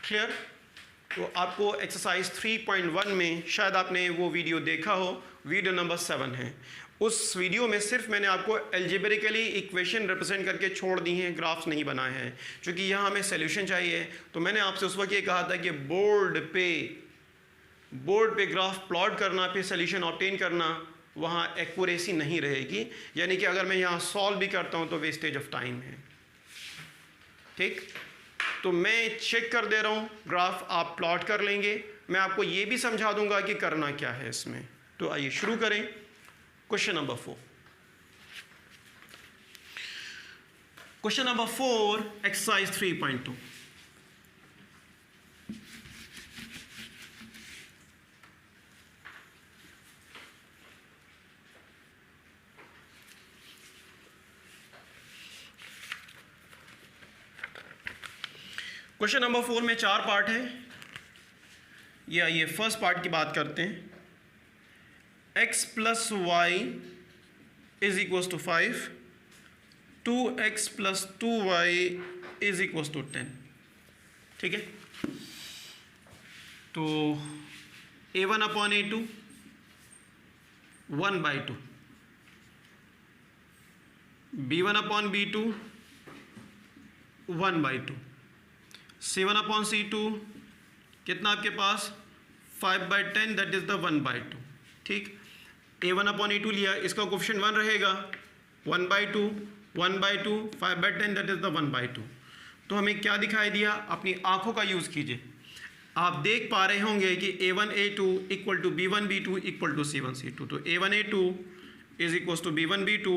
क्लियर? तो आपको एक्सरसाइज 3.1 में शायद आपने वो वीडियो देखा हो, वीडियो नंबर 7 है, उस वीडियो में सिर्फ मैंने आपको एल्जेब्रिकली इक्वेशन रिप्रेजेंट करके छोड़ दी हैं, ग्राफ्स नहीं बनाए हैं, क्योंकि यहाँ हमें सॉल्यूशन चाहिए। तो मैंने आपसे उस वक्त ये कहा था कि बोर्ड पे ग्राफ प्लॉट करना, फिर सॉल्यूशन ऑब्टेन करना, वहाँ एक्यूरेसी नहीं रहेगी, यानी कि अगर मैं यहाँ सॉल्व भी करता हूँ तो वेस्टेज ऑफ टाइम है। ठीक, तो मैं चेक कर दे रहा हूँ, ग्राफ आप प्लॉट कर लेंगे, मैं आपको ये भी समझा दूंगा कि करना क्या है इसमें। तो आइए शुरू करें। Question number 4, question number 4, exercise 3.2। Question number 4 में 4 पार्ट है। ये आइए फर्स्ट पार्ट की बात करते हैं। x plus y is equals to 5, 2x plus 2y is equals to 10। ठीक है, तो a1 upon a2 1/2, b1 upon b2 1/2, c1 upon c2 कितना आपके पास 5/10, दैट इज द 1/2। ठीक, a1 अपॉन a2 लिया, इसका कोफिशिएंट 1 रहेगा, 1/2 1/2 5/10 दैट इज द 1/2। तो हमें क्या दिखाई दिया, अपनी आंखों का यूज़ कीजिए। आप देख पा रहे होंगे कि a1 a2 equal to b1 b2 equal to c1 c2। तो a1 a2 is equal to b1 b2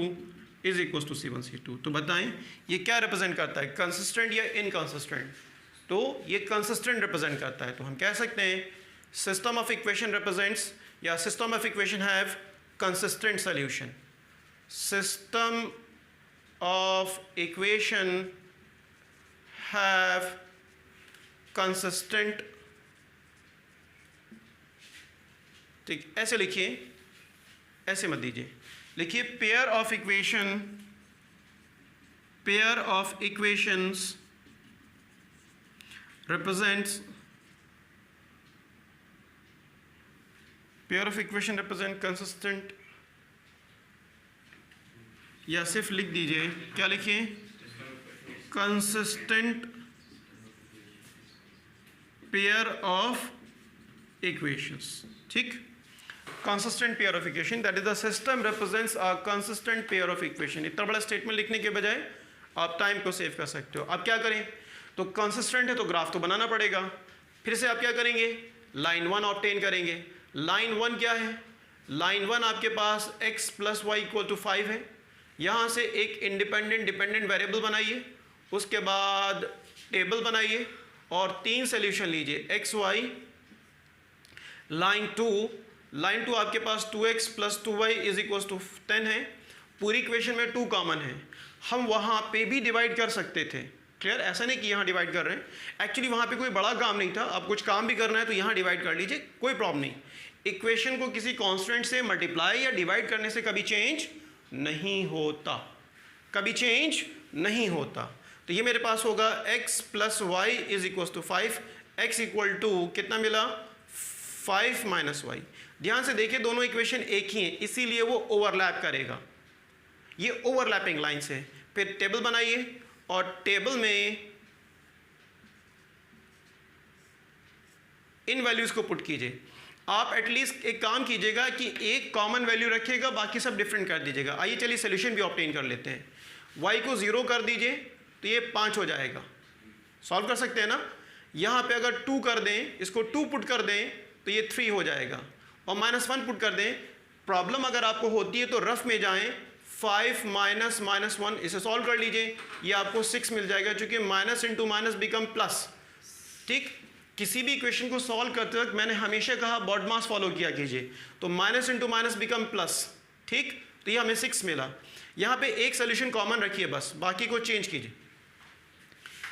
is equal to c1 c2। तो बताएं ये क्या रिप्रेजेंट करता है, कंसिस्टेंट या इनकंसिस्टेंट? तो ये कंसिस्टेंट रिप्रेजेंट करता है। तो हम कह सकते हैं सिस्टम ऑफ इक्वेशन रिप्रेजेंट्स, या system of equation have consistent solution. System of equation have consistent, ठीक, ऐसे लिखिए, ऐसे मत दीजिए, लिखिए pair of equations represents, pair of equation represent consistent, या सिर्फ लिख दीजिए, क्या लिखिए, consistent pair of equations। ठीक, consistent pair of equation, that is the system represents a consistent pair of equation। इतना बड़ा स्टेटमेंट लिखने के बजाय आप टाइम को सेव कर सकते हो। अब क्या करें, तो कंसिस्टेंट है तो ग्राफ तो बनाना पड़ेगा। फिर से आप क्या करेंगे, लाइन 1 ऑब्टेन करेंगे। लाइन 1 क्या है, लाइन 1 आपके पास x plus y equal to 5 है। यहाँ से एक इंडिपेंडेंट डिपेंडेंट वेरिएबल बनाइए, उसके बाद टेबल बनाइए और 3 सॉल्यूशन लीजिए x y। लाइन 2 आपके पास 2x plus 2y is equal to 10 है। पूरी इक्वेशन में 2 कॉमन है, हम वहाँ पे भी डिवाइड कर सकते थे। क्लियर, ऐसा नहीं कि यहाँ डिवाइड कर रहे हैं, एक्चुअली वहाँ पे कोई बड़ा काम नहीं था, अब कुछ काम भी करना है तो यहाँ डिवाइड कर लीजिए, कोई प्रॉब्लम नहीं। इक्वेशन को किसी कांस्टेंट से मल्टीप्लाई या डिवाइड करने से कभी चेंज नहीं होता, कभी चेंज नहीं होता। तो ये मेरे पास होगा x plus y is equal to 5, x equal to कितना मिला 5 माइनस वाई। ध्यान से देखिए दोनों इक्वेशन एक ही हैं, इसीलिए वो ओवरलैप करेगा, ये ओवरलैपिंग लाइन्स है। फिर टेबल बनाइए और टेबल में इन वैल्यूज को पुट कीजिए। आप एटलीस्ट एक काम कीजिएगा कि एक कॉमन वैल्यू रखिएगा, बाकी सब डिफरेंट कर दीजिएगा। आइए चलिए सोल्यूशन भी ऑब्टेन कर लेते हैं। y को 0 कर दीजिए तो ये 5 हो जाएगा, सॉल्व कर सकते हैं ना। यहाँ पे अगर 2 कर दें, इसको 2 पुट कर दें तो ये 3 हो जाएगा, और -1 पुट कर दें। प्रॉब्लम अगर आपको होती है तो रफ में जाएं, 5 माइनस -1 इसे सॉल्व कर लीजिए, ये आपको 6 मिल जाएगा, क्योंकि minus into minus become plus. ठीक, किसी भी इक्वेशन को सॉल्व करते वक्त मैंने हमेशा कहा बॉड मास फॉलो किया कीजिए, तो minus into minus become plus. ठीक, तो ये हमें 6 मिला। यहाँ पे एक सोल्यूशन कॉमन रखिए बस, बाकी को चेंज कीजिए।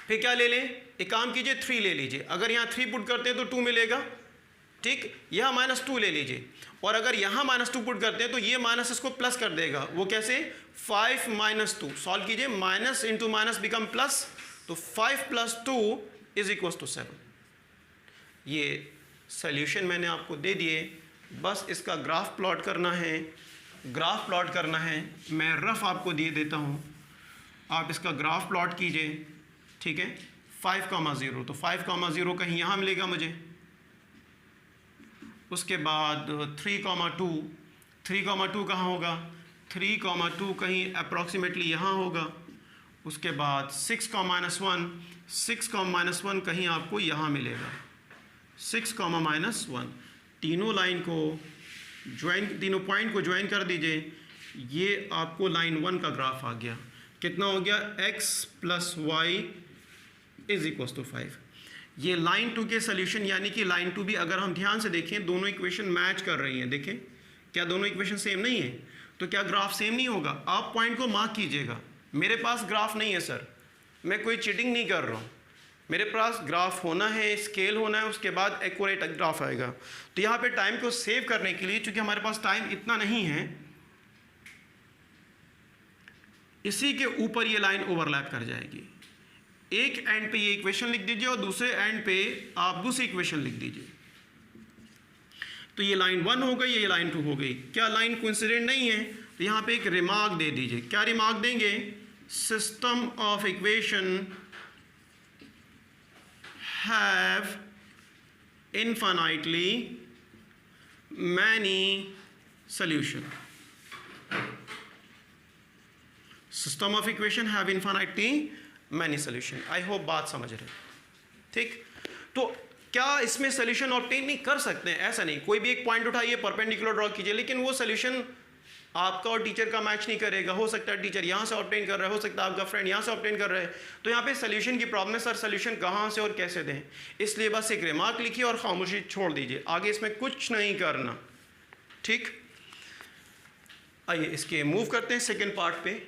फिर क्या ले लें, एक काम कीजिए 3 ले लीजिए, अगर यहाँ 3 पुट करते हैं तो 2 मिलेगा। ठीक, यहाँ -2 ले लीजिए, और अगर यहाँ -2 पुट करते हैं तो ये माइनस इसको प्लस कर देगा। वो कैसे, 5 माइनस 2 सॉल्व कीजिए, minus into minus become plus, तो 5 प्लस 2 इज इक्वल टू 7। ये सोल्यूशन मैंने आपको दे दिए, बस इसका ग्राफ प्लॉट करना है ग्राफ प्लॉट करना है, मैं रफ आपको दे देता हूँ, आप इसका ग्राफ प्लॉट कीजिए, ठीक है। 5,0 तो 5,0 कहीं यहाँ मिलेगा मुझे, उसके बाद 3,2 3,2 कहाँ होगा, 3,2 कहीं अप्रॉक्सीमेटली यहाँ होगा, उसके बाद 6,-1 6,-1 कहीं आपको यहाँ मिलेगा, 6,-1 तीनों लाइन को ज्वाइन, तीनों पॉइंट को ज्वाइन कर दीजिए, ये आपको लाइन 1 का ग्राफ आ गया। कितना हो गया, x + y = 5। ये लाइन 2 के सोल्यूशन, यानी कि लाइन 2 भी अगर हम ध्यान से देखें दोनों इक्वेशन मैच कर रही हैं। देखें क्या दोनों इक्वेशन सेम नहीं है, तो क्या ग्राफ सेम नहीं होगा? आप पॉइंट को मार्क कीजिएगा। मेरे पास ग्राफ नहीं है सर, मैं कोई चीटिंग नहीं कर रहा हूँ, मेरे पास ग्राफ होना है, स्केल होना है, उसके बाद एक्यूरेट ग्राफ आएगा। तो यहाँ पे टाइम को सेव करने के लिए, चूंकि हमारे पास टाइम इतना नहीं है, इसी के ऊपर ये लाइन ओवरलैप कर जाएगी। एक एंड पे ये इक्वेशन लिख दीजिए और दूसरे एंड पे आप दूसरी इक्वेशन लिख दीजिए। तो ये लाइन 1 हो गई, ये लाइन 2 हो गई। क्या लाइन कोइंसिडेंट नहीं है? तो यहाँ पे एक रिमार्क दे दीजिए। क्या रिमार्क देंगे? System of equation have infinitely many solution. System of equation have infinitely many solution. I hope बात समझ रहे, ठीक। तो क्या इसमें सोल्यूशन ऑब्टेन नहीं कर सकते हैं? ऐसा नहीं, कोई भी एक पॉइंट उठाइए, परपेंडिकुलर ड्रॉ कीजिए, लेकिन वो सोल्यूशन आपका और टीचर का मैच नहीं करेगा। हो सकता है टीचर यहाँ से ऑब्टेन कर रहा है, हो सकता है आपका फ्रेंड यहाँ से ऑब्टेन कर रहा है। तो यहाँ पे सोल्यूशन की प्रॉब्लम है, सर सोल्यूशन कहाँ से और कैसे दें? इसलिए बस एक रिमार्क लिखिए और खामोशी छोड़ दीजिए, आगे इसमें कुछ नहीं करना, ठीक। आइए इसके मूव करते हैं सेकेंड पार्ट पे।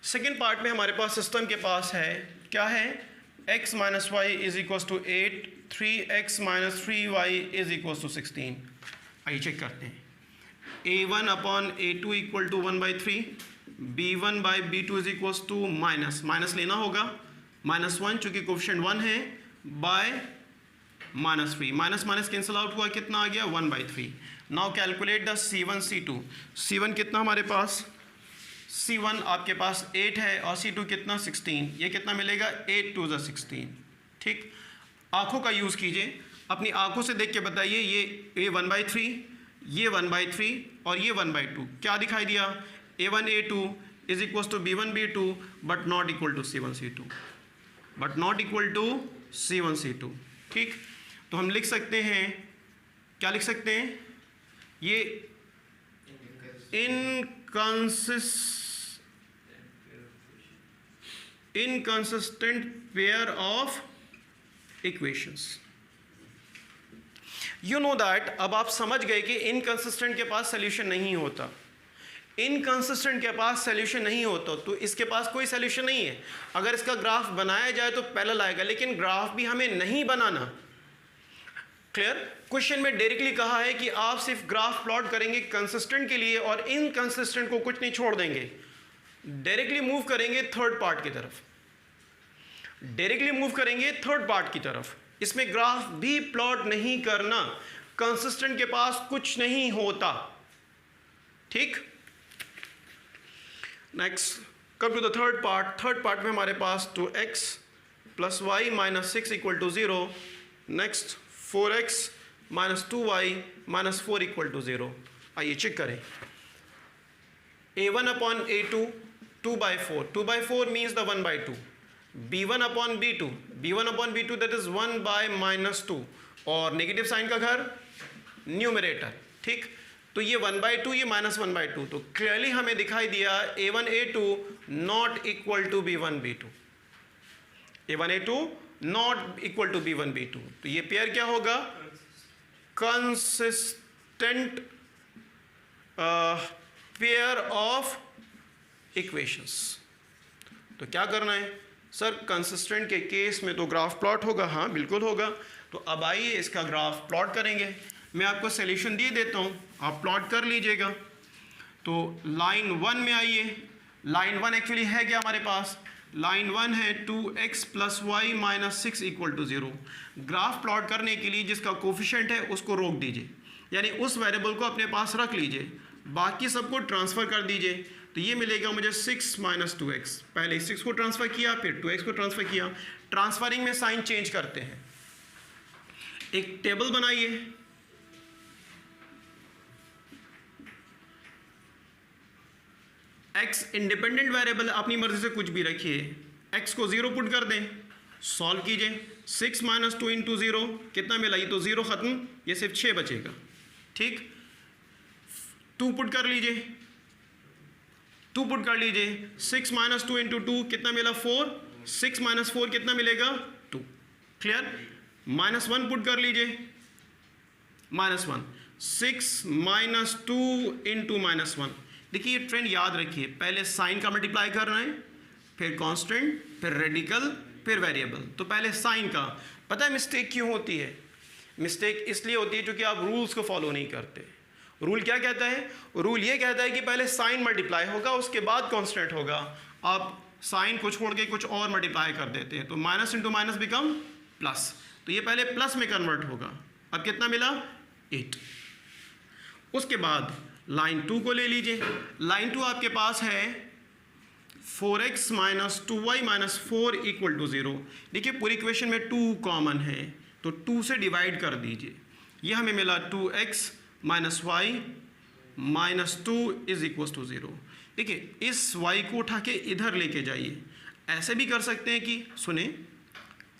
सेकेंड पार्ट में हमारे पास सिस्टम के पास है, क्या है, x - y = 8, 3x - 3y = 16। आइए चेक करते हैं। a1/a2 = 1/3, b1/b2 = माइनस लेना होगा -1, चूंकि कोफिशिएंट 1 है, बाय -3, माइनस कैंसिल आउट हुआ, कितना आ गया, 1/3। Now calculate the c1 c2। c1 कितना हमारे पास, C1 आपके पास 8 है और C2 कितना, 16। ये कितना मिलेगा, 8 × 2 = 16, ठीक। आंखों का यूज़ कीजिए, अपनी आंखों से देख के बताइए, ये 1/3, ये 1/3 और ये 1/2 क्या दिखाई दिया, a1 a2 = b1 b2 but not equal to c1 c2, but not equal to c1 c2, ठीक। तो हम लिख सकते हैं, क्या लिख सकते हैं, ये inconsistent pair of equations. You know that, अब आप समझ गए कि inconsistent के पास solution नहीं होता। inconsistent के पास solution नहीं होता तो इसके पास कोई solution नहीं है। अगर इसका ग्राफ बनाया जाए तो पैरेलल आएगा, लेकिन ग्राफ भी हमें नहीं बनाना। क्लियर? क्वेश्चन में डायरेक्टली कहा है कि आप सिर्फ ग्राफ प्लॉट करेंगे कंसिस्टेंट के लिए और इनकंसिस्टेंट को कुछ नहीं छोड़ देंगे। डायरेक्टली मूव करेंगे थर्ड पार्ट की तरफ, डायरेक्टली मूव करेंगे थर्ड पार्ट की तरफ। इसमें ग्राफ भी प्लॉट नहीं करना, कंसिस्टेंट के पास कुछ नहीं होता, ठीक। Next come to the third part. Third part में हमारे पास 2x + y - 6 = 0। Next 4x - 2y - 4 = 0। आइए चेक करें। a1/a2 2/4, 2/4 means the 1/2, b1/b2, b1/b2 that is 1/-2 और नेगेटिव साइन का घर न्यूमरेटर, ठीक। तो ये 1/2, ये -1/2, तो क्लियरली हमें दिखाई दिया a1 a2 not equal to b1 b2, a1 a2 not equal to b1 b2। तो ये पेयर क्या होगा, कंसिस्टेंट पेयर ऑफ इक्वेशंस। तो क्या करना है सर, कंसिस्टेंट के केस में तो ग्राफ प्लॉट होगा, हाँ बिल्कुल होगा। तो अब आइए इसका ग्राफ प्लॉट करेंगे। मैं आपको सॉल्यूशन दे देता हूँ, आप प्लॉट कर लीजिएगा। तो लाइन 1 में आइए, लाइन 1 एक्चुअली है क्या हमारे पास, लाइन 1 है 2x plus y minus 6 equal to 0। Graph plot करने के लिए जिसका कोफिशिएंट है उसको रोक दीजिए, यानी उस वेरिएबल को अपने पास रख लीजिए, बाकी सबको ट्रांसफ़र कर दीजिए। तो ये मिलेगा मुझे 6 माइनस 2x। पहले 6 को ट्रांसफ़र किया, फिर 2x को ट्रांसफ़र किया। ट्रांसफरिंग में साइन चेंज करते हैं। एक टेबल बनाइए, x इंडिपेंडेंट वेरिएबल अपनी मर्जी से कुछ भी रखिए, x को 0 पुट कर दें, सॉल्व कीजिए। 6 माइनस 2 इंटू 0 कितना मिला? ये तो 0 ख़त्म, ये सिर्फ 6 बचेगा। ठीक, 2 पुट कर लीजिए, 2 पुट कर लीजिए। 6 माइनस 2 इंटू 2 कितना मिला? 4। 6 माइनस 4 कितना मिलेगा? 2। क्लियर? माइनस 1 पुट कर लीजिए, माइनस 1। 6 minus 2 into minus 1। देखिए ये ट्रेंड याद रखिए, पहले साइन का मल्टीप्लाई कर रहे हैं, फिर कांस्टेंट, फिर रेडिकल, फिर वेरिएबल। तो पहले साइन का। पता है मिस्टेक क्यों होती है? मिस्टेक इसलिए होती है क्योंकि आप रूल्स को फॉलो नहीं करते। रूल क्या कहता है? रूल ये कहता है कि पहले साइन मल्टीप्लाई होगा, उसके बाद कांस्टेंट होगा। आप साइन को छोड़ के कुछ और मल्टीप्लाई कर देते हैं, तो minus into minus become plus. तो ये पहले प्लस में कन्वर्ट होगा। अब कितना मिला? 8। उसके बाद लाइन 2 को ले लीजिए। लाइन 2 आपके पास है 4x minus 2y minus 4 equal to 0। देखिए पूरी इक्वेशन में 2 कॉमन है, तो 2 से डिवाइड कर दीजिए। ये हमें मिला 2x minus y minus 2 is equal to 0। देखिए इस y को उठा के इधर लेके जाइए। ऐसे भी कर सकते हैं कि, सुने,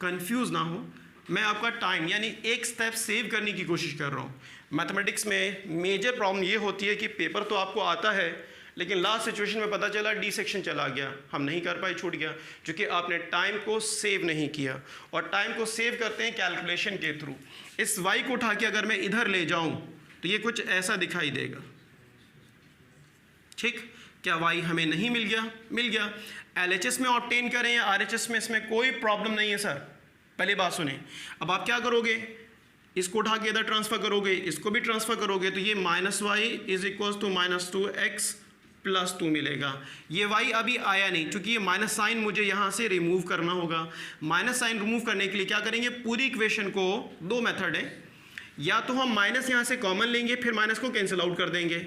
कंफ्यूज ना हो, मैं आपका टाइम यानी एक स्टेप सेव करने की कोशिश कर रहा हूँ। मैथमेटिक्स में मेजर प्रॉब्लम ये होती है कि पेपर तो आपको आता है, लेकिन लास्ट सिचुएशन में पता चला डी सेक्शन चला गया, हम नहीं कर पाए, छूट गया, क्योंकि आपने टाइम को सेव नहीं किया। और टाइम को सेव करते हैं कैलकुलेशन के थ्रू। इस y को उठा के अगर मैं इधर ले जाऊँ तो ये कुछ ऐसा दिखाई देगा। ठीक, क्या y हमें नहीं मिल गया? मिल गया। LHS में ऑब्टेन करें या RHS में, इसमें कोई प्रॉब्लम नहीं है सर। पहले बात सुने। अब आप क्या करोगे? इसको उठा के इधर ट्रांसफर करोगे, इसको भी ट्रांसफर करोगे, तो ये minus y is equal to minus 2x plus 2 मिलेगा। ये y अभी आया नहीं, क्योंकि ये माइनस साइन मुझे यहाँ से रिमूव करना होगा। माइनस साइन रिमूव करने के लिए क्या करेंगे? पूरी इक्वेशन को, 2 मेथड है, या तो हम माइनस यहाँ से कॉमन लेंगे, फिर माइनस को कैंसिल आउट कर देंगे।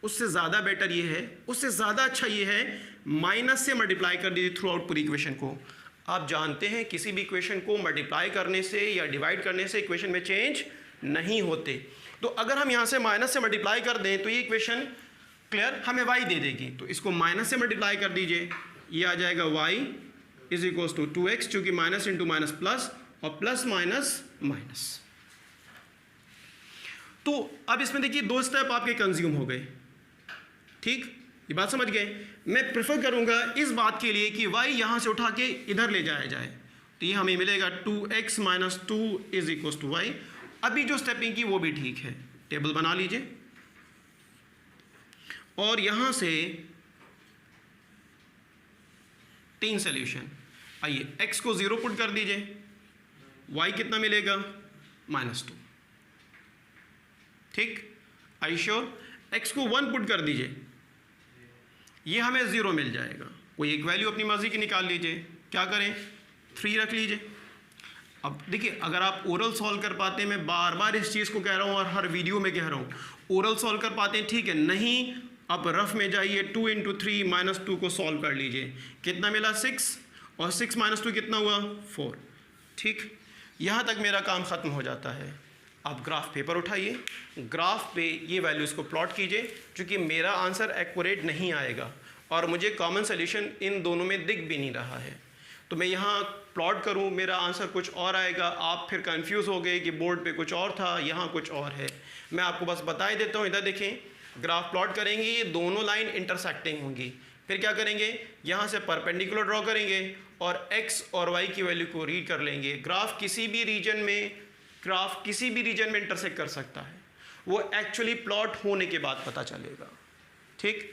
उससे ज़्यादा बेटर ये है, उससे ज़्यादा अच्छा ये है, माइनस से मल्टीप्लाई कर दीजिए थ्रू आउट पूरी इक्वेशन को। आप जानते हैं किसी भी इक्वेशन को मल्टीप्लाई करने से या डिवाइड करने से इक्वेशन में चेंज नहीं होते। तो अगर हम यहाँ से माइनस से मल्टीप्लाई कर दें तो ये इक्वेशन क्लियर हमें y दे देगी। तो इसको माइनस से मल्टीप्लाई कर दीजिए, ये आ जाएगा y is equal to 2x, चूँकि माइनस इंटू माइनस प्लस, और प्लस माइनस माइनस। तो अब इसमें देखिए 2 स्टेप आपके कंज्यूम हो गए। ठीक, ये बात समझ गए। मैं प्रेफर करूंगा इस बात के लिए कि y यहाँ से उठा के इधर ले जाया जाए, तो ये हमें मिलेगा 2x minus 2 is equal to y। अभी जो स्टेपिंग की वो भी ठीक है। टेबल बना लीजिए और यहाँ से 3 सॉल्यूशन। आइए x को 0 पुट कर दीजिए, y कितना मिलेगा? माइनस 2। ठीक, आई श्योर? x को 1 पुट कर दीजिए, ये हमें 0 मिल जाएगा। कोई एक वैल्यू अपनी मर्जी की निकाल लीजिए। क्या करें? 3 रख लीजिए। अब देखिए अगर आप ओरल सॉल्व कर पाते हैं, मैं बार बार इस चीज़ को कह रहा हूँ और हर वीडियो में कह रहा हूँ, ओरल सॉल्व कर पाते हैं ठीक है, नहीं आप रफ में जाइए, 2 इंटू 3 माइनस 2 को सॉल्व कर लीजिए। कितना मिला? 6, और 6 माइनस 2 कितना हुआ? 4। ठीक, यहाँ तक मेरा काम ख़त्म हो जाता है। आप ग्राफ पेपर उठाइए, ग्राफ पे ये वैल्यूज़ को प्लॉट कीजिए, क्योंकि मेरा आंसर एक्यूरेट नहीं आएगा और मुझे कॉमन सॉल्यूशन इन दोनों में दिख भी नहीं रहा है। तो मैं यहाँ प्लॉट करूँ, मेरा आंसर कुछ और आएगा, आप फिर कंफ्यूज हो गए कि बोर्ड पे कुछ और था, यहाँ कुछ और है। मैं आपको बस बता ही देता हूँ। इधर देखें, ग्राफ प्लॉट करेंगे, ये दोनों लाइन इंटरसेक्टिंग होंगी। फिर क्या करेंगे? यहाँ से परपेंडिकुलर ड्रॉ करेंगे और x और y की वैल्यू को रीड कर लेंगे। ग्राफ किसी भी रीजन में इंटरसेक्ट कर सकता है, वो एक्चुअली प्लॉट होने के बाद पता चलेगा। ठीक,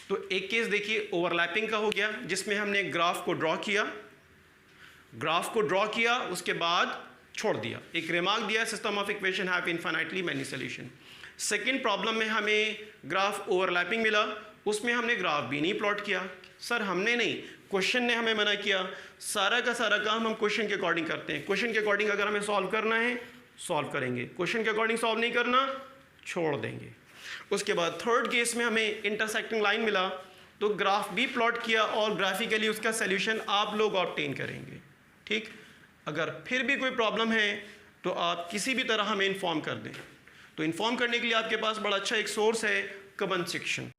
तो एक केस देखिए ओवरलैपिंग का हो गया, जिसमें हमने ग्राफ को ड्रॉ किया, उसके बाद छोड़ दिया, एक रिमार्क दिया, system of equation have infinitely many solution. Second problem में हमें ग्राफ ओवरलैपिंग मिला, उसमें हमने ग्राफ भी नहीं प्लॉट किया। सर हमने नहीं, क्वेश्चन ने हमें मना किया, सारा का सारा काम हम क्वेश्चन के अकॉर्डिंग करते हैं। क्वेश्चन के अकॉर्डिंग अगर हमें सॉल्व करना है सॉल्व करेंगे, क्वेश्चन के अकॉर्डिंग सॉल्व नहीं करना छोड़ देंगे। उसके बाद थर्ड केस में हमें इंटरसेक्टिंग लाइन मिला तो ग्राफ भी प्लॉट किया और ग्राफिकली उसका सल्यूशन आप लोग ऑब्टेन करेंगे। ठीक, अगर फिर भी कोई प्रॉब्लम है तो आप किसी भी तरह हमें इन्फॉर्म कर दें। तो इन्फॉर्म करने के लिए आपके पास बड़ा अच्छा एक सोर्स है कमेंट सेक्शन।